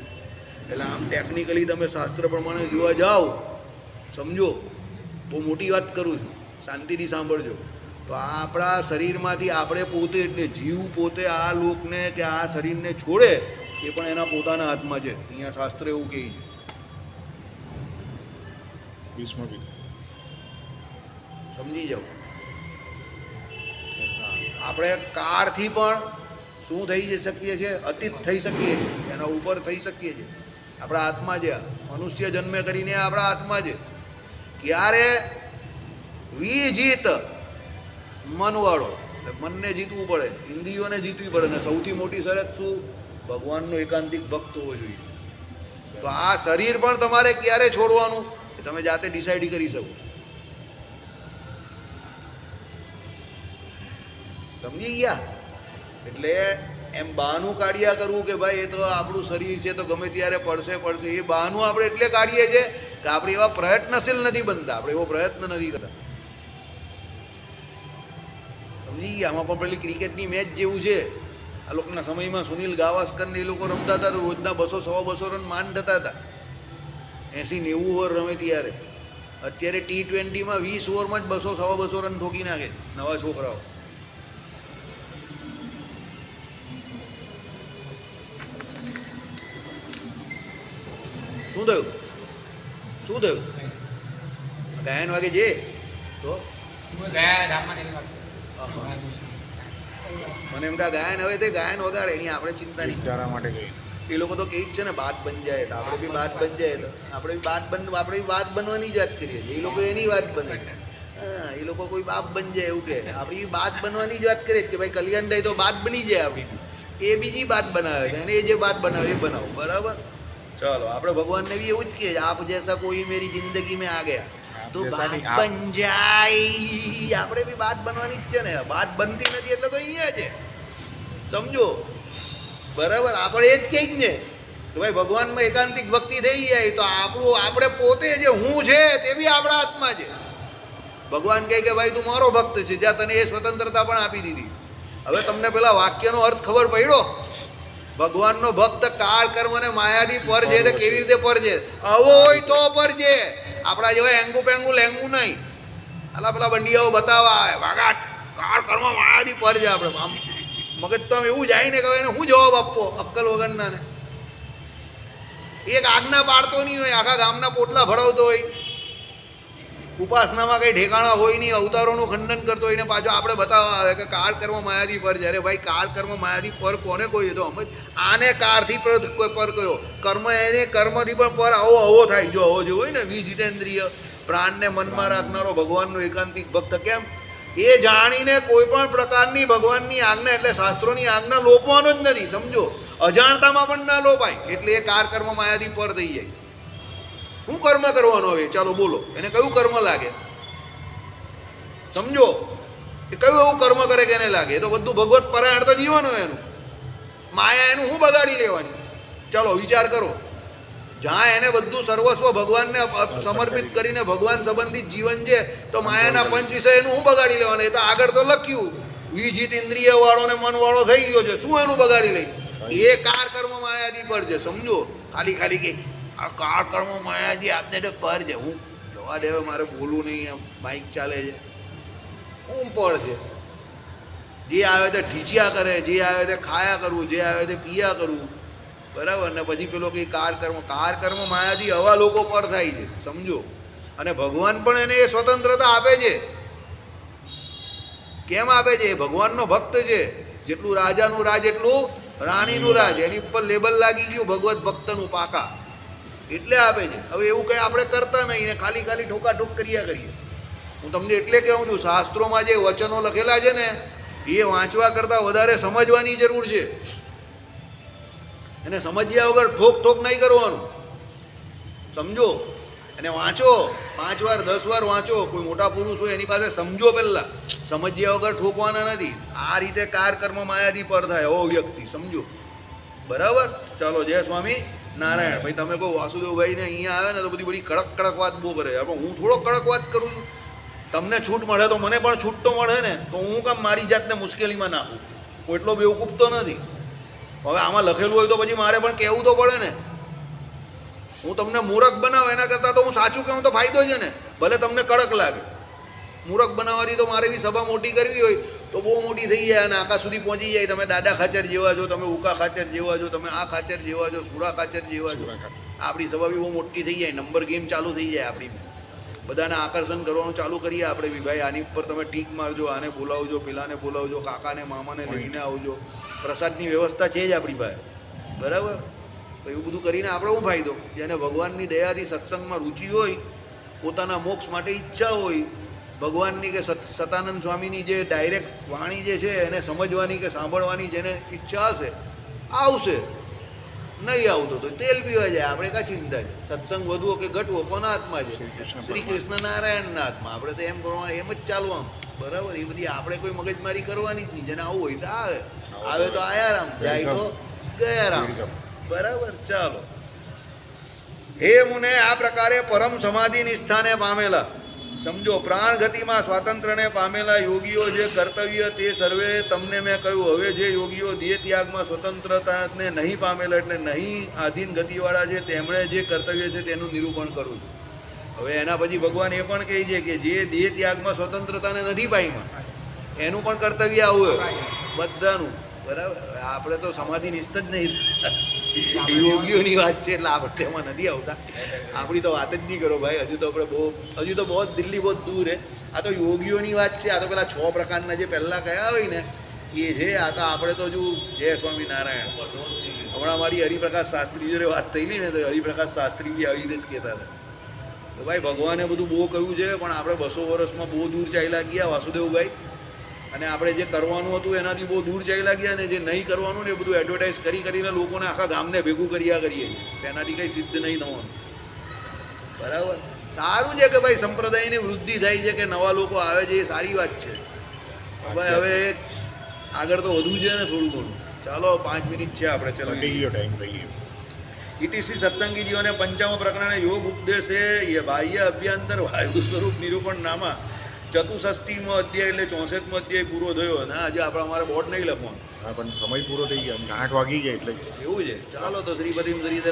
એટલે આમ ટેકનિકલી તમે શાસ્ત્ર પ્રમાણે જોવા જાઓ, સમજો, બહુ મોટી વાત કરું છું, શાંતિથી સાંભળજો. તો આપણા શરીરમાંથી આપણે પોતે એટલે જીવ પોતે આ લોકને કે આ શરીરને છોડે એ પણ એના પોતાના હાથમાં છે. અહીંયા શાસ્ત્ર એવું કહે છે. સમજી જાઓ. આપણે કાળથી પણ શું થઈ શકીએ છીએ? અતીત થઈ શકીએ છીએ, એના ઉપર થઈ શકીએ છીએ. આપણા હાથમાં છે. મનુષ્ય જન્મે કરીને આપણા હાથમાં છે. ક્યારે? વિજીત મનવાળો એટલે મનને જીતવું પડે, ઇન્દ્રિયોને જીતવી પડે. ને સૌથી મોટી શરત શું? ભગવાનનો એકાંતિક ભક્ત હોવો જોઈએ. તો આ શરીર પણ તમારે ક્યારે છોડવાનું એ તમે જાતે ડિસાઈડ કરી શકો. સમજી ગયા? એટલે એમ બહાનું કાઢ્યા કરવું કે ભાઈ એ તો આપણું શરીર છે તો ગમે ત્યારે પડશે, એ બહાનું આપણે એટલે કાઢીએ છીએ કે આપણે એવા પ્રયત્નશીલ નથી બનતા, આપણે એવો પ્રયત્ન નથી કરતા. સમજી ગયા? આમાં પણ પેલી ક્રિકેટની મેચ જેવું છે. આ લોકોના સમયમાં સુનિલ ગાવસ્કરને એ લોકો રમતા હતા તો રોજના 200-125 રન માંડ થતા હતા. 80-90 ઓવર રમે ત્યારે. અત્યારે T20માં 20 ઓવરમાં જ 200-225 રન ઠોકી નાખે નવા છોકરાઓ. શું થયું? ગાયન વાગે છે તો મને એમ કે ગાયન હવે તે ગાયન વગાડે એની આપણે ચિંતા નહીં. એ લોકો તો કહે જ છે ને બાત બન જાય તો આપણે બી બાત બન જાય, તો આપણે બી બાત બનવાની જ વાત કરીએ છીએ. એ લોકો એની વાત બને. હા, એ લોકો કોઈ બાપ બન જાય એવું કે, આપણી બાત બનવાની જ વાત કરીએ કે ભાઈ કલ્યાણ થાય તો બાત બની જાય આપણી. એ બીજી બાત બનાવે છે અને એ જે બાત બનાવે એ બનાવો. બરાબર? ચલો, આપણે ભગવાનને બી એવું જ કહીએ આપ જૈસા કોઈ મેરી જિંદગી મેં આ ગયા તો બાત બન જાય. આપણે બી બાત બનવાની જ છે ને. બાત બનતી નથી એટલે તો અહીંયા છે. સમજો? બરાબર? આપણે એ જ કહી જ ને કે ભાઈ ભગવાનમાં એકાંતિક ભક્તિ થઈ જાય તો આપણે પોતે જે હું છે તે બી આપણા હાથમાં છે. ભગવાન કહે કે ભાઈ તું મારો ભક્ત છે, જ્યાં તને એ સ્વતંત્રતા પણ આપી દીધી. હવે તમને પેલા વાક્યનો અર્થ ખબર પડ્યો? ભગવાનનો ભક્ત કાળ કર્મ અને માયાથી પર છે તો કેવી રીતે પર છે? આવો હોય તો પર છે. આપણા જેવા એંગુ પેંગુ લેંગુ નહીં. આલા પેલા બંડિયાઓ બતાવવા આવે વાગાટ કાળ કર્મ માયાથી પર છે. આપણે આમ મગજ તો આમ એવું જાય ને કે એને શું જવાબ આપવો અક્કલ વગરના ને. એક આજ્ઞા પાડતો નહીં હોય, આખા ગામના પોટલા ભરાવતો હોય, ઉપાસનામાં કંઈ ઠેકાણા હોય નહીં, અવતારોનું ખંડન કરતો હોય ને પાછો આપણે બતાવવા આવે કે કાળ કર્મ માયાથી પર. જ્યારે ભાઈ કાળ કર્મ માયાથી પર કોને કોઈ તો સમજ? આને કાળથી પર કયો કર્મ એને કર્મથી પણ પર આવો થાય. જો આવો જો હોય ને વિજિતેન્દ્રિય પ્રાણને મનમાં રાખનારો ભગવાનનો એકાંતિક ભક્ત કેમ એ જાણીને કોઈ પણ પ્રકારની ભગવાનની આજ્ઞા એટલે શાસ્ત્રોની આજ્ઞા લોપવાનો જ નથી, સમજો. અજાણતામાં પણ ના લોપાય, એટલે એ કાર કર્મ માયાથી પર થઈ જાય. શું કર્મ કરવાનો હવે? ચાલો બોલો, એને કયું કર્મ લાગે? સમજો, એ કયું એવું કર્મ કરે કે એને લાગે? એ તો બધું ભગવત પરાયણ તો જીવવાનું એનું. માયા એનું શું બગાડી લેવાની? ચાલો વિચાર કરો. જ્યાં એને બધું સર્વસ્વ ભગવાનને સમર્પિત કરીને ભગવાન સંબંધિત જીવન છે, તો માયાના પંચ વિષય એનું શું બગાડી લેવાનું? એ તો આગળ તો લખ્યું, વિજીત ઇન્દ્રિય વાળો ને મન વાળો થઈ ગયો છે, શું એનું બગાડી લઈ? એ કાર કર્મ માયાથી પર છે, સમજો. ખાલી કે આ કાર કર્મ માયાથી આપને પર છે. હું જવા દેવે, મારે બોલવું નહીં, એમ માઇક ચાલે છે. શું પર છે? જે આવે તે ઢીચિયા કરે, જે આવે તે ખાયા કરવું, જે આવે તે પિયા કરવું, બરાબર. ને પછી પેલો કે કાર કર્મ માયાથી આવા લોકો પર થાય છે, સમજો. અને ભગવાન પણ એને એ સ્વતંત્રતા આપે છે. કેમ આપે છે? ભગવાનનો ભક્ત છે. જેટલું રાજાનું રાજ એટલું રાણીનું રાજ. એની ઉપર લેબલ લાગી ગયું ભગવત ભક્તનું પાકા, એટલે આપે છે. હવે એવું કંઈ આપણે કરતા નહીં ને ખાલી ઠોકાઠોક કર્યા કરીએ. હું તમને એટલે કહું છું, શાસ્ત્રોમાં જે વચનો લખેલા છે ને, એ વાંચવા કરતાં વધારે સમજવાની જરૂર છે. એને સમજ્યા વગર ઠોક નહીં કરવાનું, સમજો. અને વાંચો, 5 વાર 10 વાર વાંચો. કોઈ મોટા પુરુષ હોય એની પાસે સમજો, પહેલાં સમજ્યા વગર ઠોકવાના નથી. આ રીતે કાર કર્મ માયાથી પર થાય ઓ વ્યક્તિ, સમજો. બરાબર. ચાલો, જય સ્વામી નારાયણ. ભાઈ તમે કહો વાસુદેવભાઈને અહીંયા આવે ને તો બધી કડક વાત બહુ કરે. હવે હું થોડો કડક વાત કરું છું. તમને છૂટ મળે તો મને પણ છૂટ તો મળે ને. તો હું કામ મારી જાતને મુશ્કેલીમાં નાખું? હું એટલો બેવકૂફ તો નથી. હવે આમાં લખેલું હોય તો પછી મારે પણ કહેવું તો પડે ને. હું તમને મૂરખ બનાવું એના કરતાં તો હું સાચું કહું તો ફાયદો છે ને. ભલે તમને કડક લાગે. મૂરખ બનાવવાથી તો મારે બી સભા મોટી કરવી હોય તો બહુ મોટી થઈ જાય અને આકાશ સુધી પહોંચી જાય. તમે દાદા ખાચર જેવા છો, તમે ઉકા ખાચર જેવા છો, તમે આ ખાચર જેવા છો, સુરા ખાચર જેવા છો. આપણી સભા બી બહુ મોટી થઈ જાય, નંબર ગેમ ચાલુ થઈ જાય આપણી. બધાને આકર્ષણ કરવાનું ચાલુ કરીએ આપણે બી. ભાઈ આની ઉપર તમે ટીક મારજો, આને બોલાવજો, પેલાને બોલાવજો, કાકાને મામાને લઈને આવજો. પ્રસાદની વ્યવસ્થા છે જ આપણી પાસે, બરાબર. તો એવું બધું કરીને આપણે શું ફાયદો? જેને ભગવાનની દયાથી સત્સંગમાં રુચિ હોય, પોતાના મોક્ષ માટે ઈચ્છા હોય, ભગવાનની કે સતાનંદ સ્વામીની જે ડાયરેક્ટ વાણી જે છે એને સમજવાની કે સાંભળવાની જેને ઈચ્છા હશે, આવશે. નહીં આવતો તો તેલ પીવા જાય. આપણે કાં ચિંતા છે? સત્સંગ વધવો કે ઘટવો કોના હાથમાં છે? શ્રી કૃષ્ણ નારાયણના હાથમાં. આપણે તો એમ કરવાનું, એમ જ ચાલવાનું, બરાબર. એ બધી આપણે કોઈ મગજમારી કરવાની જ નહીં. જેને આવું હોય તો આવે તો આયા રામ, જાય તો ગયા રામ, બરાબર. ચાલો. હે મુને, આ પ્રકારે પરમ સમાધિ નિષ્ઠાને પામેલા, સમજો, પ્રાણ ગતિમાં સ્વાતંત્ર્યને પામેલા યોગીઓ જે કર્તવ્ય તે સર્વે તમને મેં કહ્યું. હવે જે યોગીઓ દેહ ત્યાગમાં સ્વતંત્રતાને નહીં પામેલા એટલે નહીં આધીન ગતિવાળા છે, તેમણે જે કર્તવ્ય છે તેનું નિરૂપણ કરું છું. હવે એના પછી ભગવાન એ પણ કહે છે કે જે દેહ ત્યાગમાં સ્વતંત્રતાને નથી પામ્યા એનું પણ કર્તવ્ય આવું બધાનું, બરાબર. આપણે તો સમાધિ નિષ્ઠ જ નહીં, યોગીઓની વાત છે એટલે આપણે તેમાં નથી આવતા. આપણી તો વાત જ નહીં કરો ભાઈ. હજુ તો બહુ દિલ્હી બહુ દૂર છે. આ તો યોગીઓની વાત છે. આ તો પેલા 6 પ્રકારના જે પહેલાં કયા હોય ને એ છે. આ તો આપણે તો હજુ જય સ્વામી નારાયણ. હમણાં મારી હરિપ્રકાશ શાસ્ત્રી જોડે વાત થયેલી ને, તો હરિપ્રકાશ શાસ્ત્રી બી આવી રીતે જ કહેતા હતા તો ભાઈ ભગવાને બધું બહુ કહ્યું છે, પણ આપણે 200 વર્ષમાં બહુ દૂર ચાલ્યા ગયા વાસુદેવભાઈ. અને આપણે જે કરવાનું હતું એનાથી બહુ દૂર ચાલ્યા ગયા ને જે નહીં કરવાનું ને એ બધું એડવર્ટાઇઝ કરીને લોકોને આખા ગામને ભેગું કર્યા કરીએ. એનાથી કંઈ સિદ્ધ નહીં થવાનું, બરાબર. સારું છે કે ભાઈ સંપ્રદાયની વૃદ્ધિ થાય છે, કે નવા લોકો આવે છે, એ સારી વાત છે. ભાઈ હવે આગળ તો વધવું છે ને થોડું ઘણું. ચાલો 5 મિનિટ છે આપણે, ચલો ટાઈમ થઈ ગયો. ઇતિશ્રી સત્સંગીજીઓને 55 પ્રકરણે યોગ ઉપદેશે બાહ્ય અભ્યંતર વાયુ સ્વરૂપ નિરૂપણ નામા ચતુષષ્ટિમો અધ્યાય એટલે 64મો અધ્યાય પૂરો થયો. અને આજે આપણે અમારે બોર્ડ નહીં લખવાનું. હા, પણ સમય પૂરો થઈ ગયો, 8 વાગી ગયા એટલે એવું છે. ચાલો તો શ્રીપતિમ શ્રીધરમ